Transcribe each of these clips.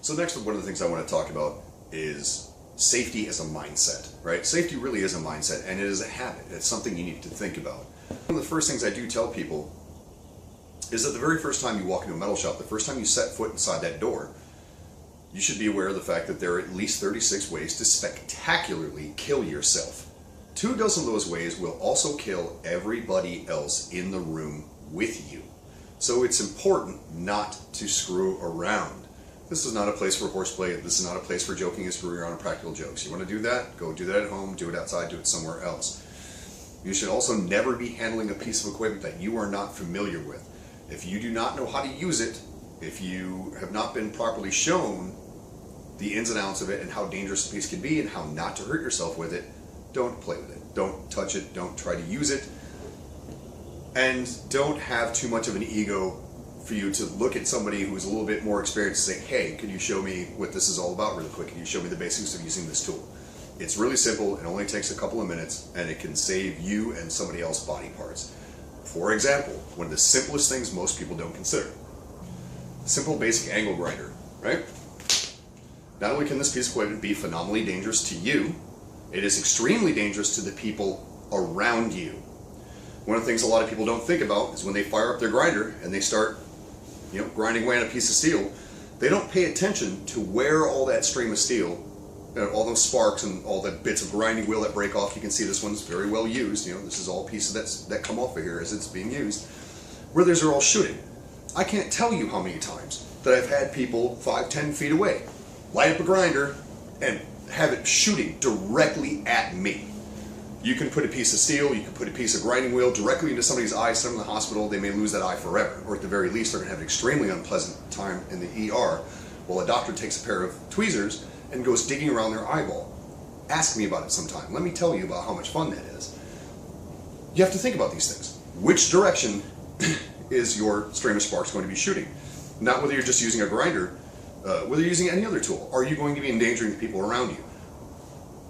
So next, one of the things I want to talk about is safety as a mindset, right? Safety really is a mindset, and it is a habit. It's something you need to think about. One of the first things I do tell people is that the very first time you walk into a metal shop, the first time you set foot inside that door, you should be aware of the fact that there are at least 36 ways to spectacularly kill yourself. 2 dozen of those ways will also kill everybody else in the room with you. So it's important not to screw around. This is not a place for horseplay. This is not a place for joking and screwing around on practical jokes. You want to do that? Go do that at home, do it outside, do it somewhere else. You should also never be handling a piece of equipment that you are not familiar with. If you do not know how to use it, if you have not been properly shown the ins and outs of it and how dangerous a piece can be and how not to hurt yourself with it, don't play with it. Don't touch it. Don't try to use it. And don't have too much of an ego for you to look at somebody who's a little bit more experienced and say, hey, could you show me what this is all about really quick? Can you show me the basics of using this tool? It's really simple. It only takes a couple of minutes, and it can save you and somebody else body parts. For example, one of the simplest things most people don't consider. Simple basic angle grinder, right? Not only can this piece of equipment be phenomenally dangerous to you, it is extremely dangerous to the people around you. One of the things a lot of people don't think about is when they fire up their grinder and they start grinding away on a piece of steel, they don't pay attention to where all that stream of steel, all those sparks and all the bits of grinding wheel that break off. You can see this one's very well used. This is all pieces that come off of here as it's being used. Where those are all shooting. I can't tell you how many times that I've had people 5-10 feet away light up a grinder and have it shooting directly at me. You can put a piece of steel, you can put a piece of grinding wheel directly into somebody's eye, send them to the hospital, they may lose that eye forever, or at the very least they're going to have an extremely unpleasant time in the ER while a doctor takes a pair of tweezers and goes digging around their eyeball. Ask me about it sometime. Let me tell you about how much fun that is. You have to think about these things. Which direction is your stream of sparks going to be shooting? Not whether you're just using a grinder, whether you're using any other tool. Are you going to be endangering the people around you?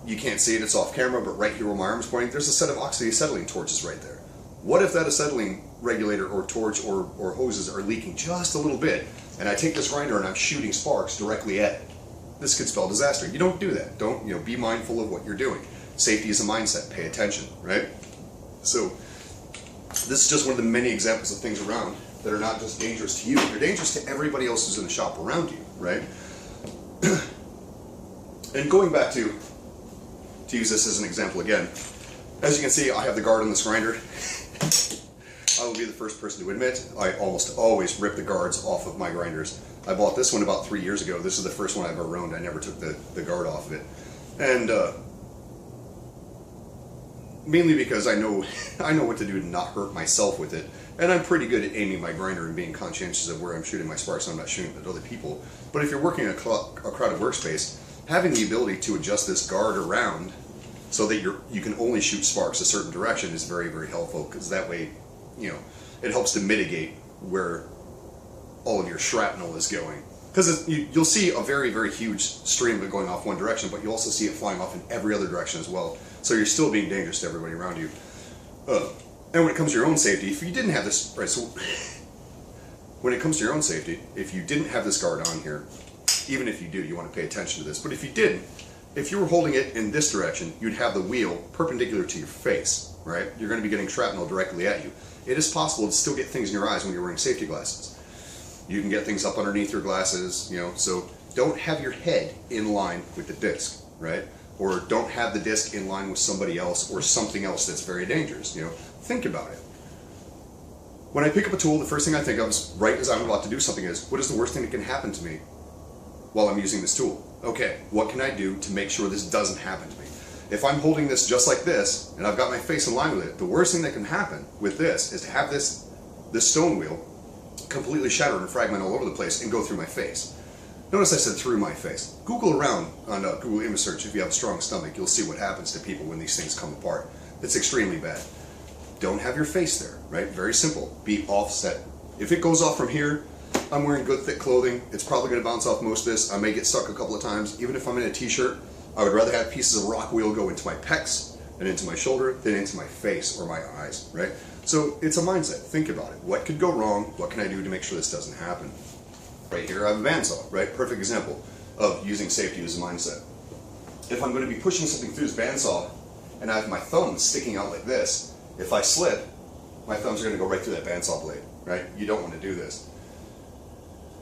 You can't see it, it's off camera, but right here where my arm is pointing, there's a set of oxyacetylene torches right there. What if that acetylene regulator or torch or hoses are leaking just a little bit, and I take this grinder and I'm shooting sparks directly at it? This could spell disaster. You don't do that. Don't, be mindful of what you're doing. Safety is a mindset. Pay attention, right? So, this is just one of the many examples of things around that are not just dangerous to you, they're dangerous to everybody else who's in the shop around you, right? And going back to use this as an example again, as you can see, I have the guard on this grinder. I will be the first person to admit, I almost always rip the guards off of my grinders. I bought this one about 3 years ago. This is the first one I've ever owned. I never took the guard off of it. And mainly because I know what to do to not hurt myself with it. And I'm pretty good at aiming my grinder and being conscientious of where I'm shooting my sparks, so I'm not shooting at other people. But if you're working in a crowded workspace, having the ability to adjust this guard around so that you can only shoot sparks a certain direction is very, very helpful, because that way, it helps to mitigate where all of your shrapnel is going. Because you'll see a very, very huge stream of it going off one direction, but you also see it flying off in every other direction as well. So you're still being dangerous to everybody around you. And when it comes to your own safety, if you didn't have this, right, so when it comes to your own safety, if you didn't have this guard on here, even if you do, you want to pay attention to this, but if you didn't, if you were holding it in this direction, you'd have the wheel perpendicular to your face, right? You're going to be getting shrapnel directly at you. It is possible to still get things in your eyes when you're wearing safety glasses. You can get things up underneath your glasses, so don't have your head in line with the disc, right? Or don't have the disc in line with somebody else or something else that's very dangerous, Think about it. When I pick up a tool, the first thing I think of is, right as I'm about to do something, is, what is the worst thing that can happen to me while I'm using this tool? Okay, what can I do to make sure this doesn't happen to me? If I'm holding this just like this, and I've got my face in line with it, the worst thing that can happen with this is to have this stone wheel completely shatter and fragment all over the place and go through my face. Notice I said through my face. Google around on Google image search. If you have a strong stomach, you'll see what happens to people when these things come apart. It's extremely bad. Don't have your face there, right? Very simple. Be offset. If it goes off from here, I'm wearing good thick clothing. It's probably going to bounce off most of this. I may get stuck a couple of times. Even if I'm in a t-shirt, I would rather have pieces of rock wheel go into my pecs and into my shoulder than into my face or my eyes, right? So it's a mindset. Think about it. What could go wrong? What can I do to make sure this doesn't happen? Right here I have a bandsaw, right? Perfect example of using safety as a mindset. If I'm going to be pushing something through this bandsaw and I have my thumb sticking out like this, if I slip, my thumbs are going to go right through that bandsaw blade, right? You don't want to do this.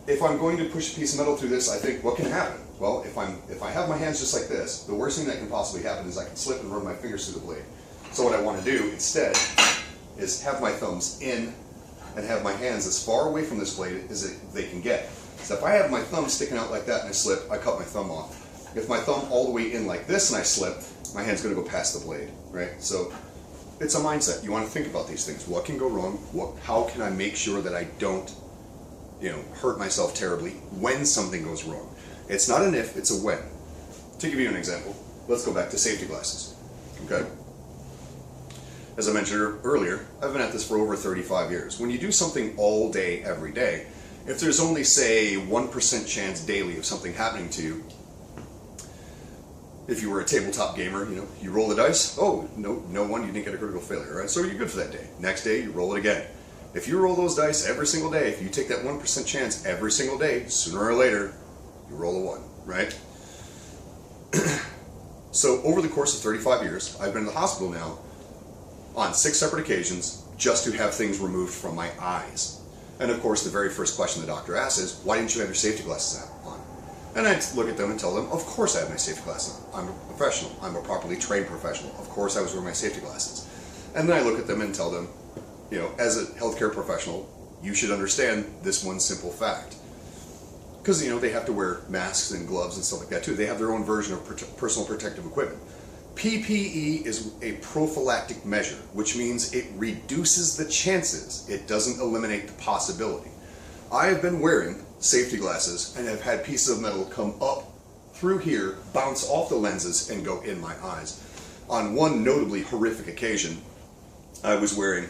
If I'm going to push a piece of metal through this, I think, what can happen? Well, if I have my hands just like this, the worst thing that can possibly happen is I can slip and run my fingers through the blade. So what I want to do instead is have my thumbs in and have my hands as far away from this blade as they can get. So if I have my thumb sticking out like that and I slip, I cut my thumb off. If my thumb all the way in like this and I slip, my hand's going to go past the blade, right? So it's a mindset. You want to think about these things. What can go wrong? How can I make sure that I don't, hurt myself terribly when something goes wrong? It's not an if, it's a when. To give you an example, let's go back to safety glasses. Okay? As I mentioned earlier, I've been at this for over 35 years. When you do something all day, every day, if there's only, say, 1% chance daily of something happening to you, if you were a tabletop gamer, you roll the dice, oh, no one, you didn't get a critical failure, right? So you're good for that day. Next day, you roll it again. If you roll those dice every single day, if you take that 1% chance every single day, sooner or later, you roll a 1, right? So over the course of 35 years, I've been in the hospital now on 6 separate occasions just to have things removed from my eyes. And of course, the very first question the doctor asks is, why didn't you have your safety glasses on? And I look at them and tell them, of course I have my safety glasses on. I'm a professional. I'm a properly trained professional. Of course I was wearing my safety glasses. And then I look at them and tell them, as a healthcare professional, you should understand this one simple fact. Because, they have to wear masks and gloves and stuff like that too. They have their own version of personal protective equipment. PPE is a prophylactic measure, which means it reduces the chances. It doesn't eliminate the possibility. I have been wearing safety glasses and have had pieces of metal come up through here, bounce off the lenses, and go in my eyes. On one notably horrific occasion, I was wearing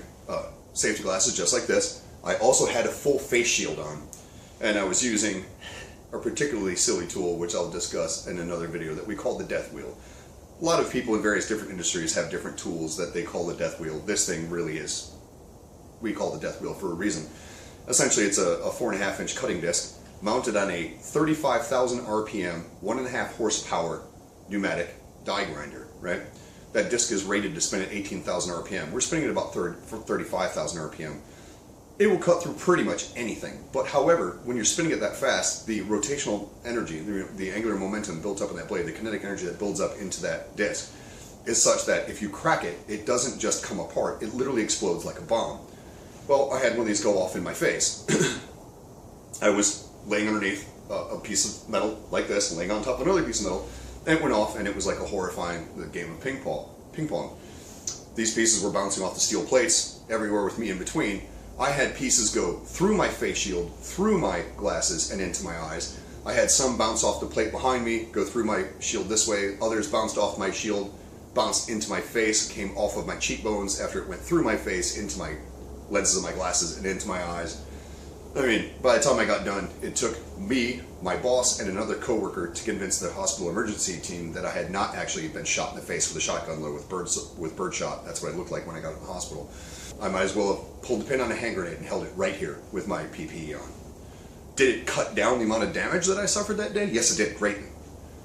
safety glasses just like this. I also had a full face shield on, and I was using a particularly silly tool, which I'll discuss in another video, that we call the death wheel. A lot of people in various different industries have different tools that they call the death wheel. This thing really is, we call the death wheel for a reason. Essentially, it's a 4.5-inch cutting disc mounted on a 35,000 RPM, 1.5 horsepower pneumatic die grinder, right? That disc is rated to spin at 18,000 RPM. We're spinning at about 35,000 RPM. It will cut through pretty much anything. But however, when you're spinning it that fast, the rotational energy, the angular momentum built up in that blade, the kinetic energy that builds up into that disc, is such that if you crack it, it doesn't just come apart. It literally explodes like a bomb. Well, I had one of these go off in my face. I was laying underneath a piece of metal like this, laying on top of another piece of metal, and it went off, and it was like a horrifying game of ping pong. These pieces were bouncing off the steel plates everywhere with me in between. I had pieces go through my face shield, through my glasses, and into my eyes. I had some bounce off the plate behind me, go through my shield this way. Others bounced off my shield, bounced into my face, came off of my cheekbones after it went through my face, into my lenses of my glasses, and into my eyes. I mean, by the time I got done, it took me, my boss, and another coworker to convince the hospital emergency team that I had not actually been shot in the face with a shotgun load with birdshot. That's what I looked like when I got in the hospital. I might as well have pulled the pin on a hand grenade and held it right here with my PPE on. Did it cut down the amount of damage that I suffered that day? Yes, it did greatly.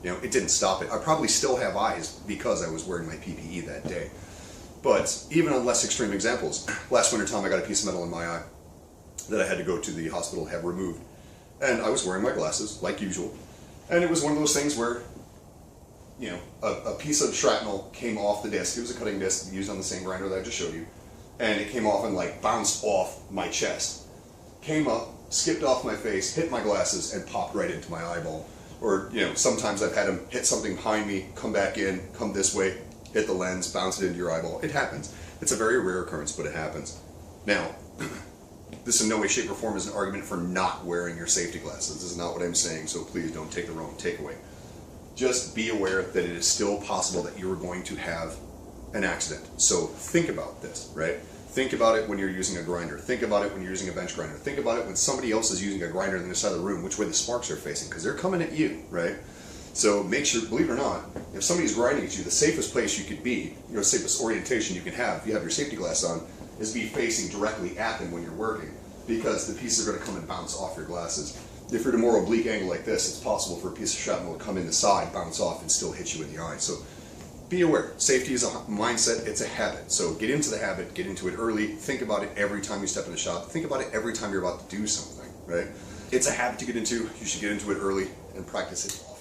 It didn't stop it. I probably still have eyes because I was wearing my PPE that day. But even on less extreme examples, last winter time I got a piece of metal in my eye that I had to go to the hospital to have removed. And I was wearing my glasses, like usual. And it was one of those things where, a piece of shrapnel came off the disc. It was a cutting disc used on the same grinder that I just showed you. And it came off and bounced off my chest. Came up, skipped off my face, hit my glasses, and popped right into my eyeball. Or, sometimes I've had them hit something behind me, come back in, come this way, hit the lens, bounce it into your eyeball. It happens. It's a very rare occurrence, but it happens. Now, this in no way, shape, or form is an argument for not wearing your safety glasses. This is not what I'm saying, so please don't take the wrong takeaway. Just be aware that it is still possible that you are going to have an accident. So think about this, right? Think about it when you're using a grinder. Think about it when you're using a bench grinder. Think about it when somebody else is using a grinder on the other side of the room, which way the sparks are facing, because they're coming at you, right? So make sure, believe it or not, if somebody's grinding at you, the safest place you could be, your safest orientation you can have, if you have your safety glass on, is be facing directly at them when you're working, because the pieces are going to come and bounce off your glasses. If you're at a more oblique angle like this, it's possible for a piece of shrapnel to come in the side, bounce off, and still hit you in the eye. So be aware. Safety is a mindset, it's a habit. So get into the habit, get into it early, think about it every time you step in the shop, think about it every time you're about to do something, right? It's a habit to get into, you should get into it early and practice it.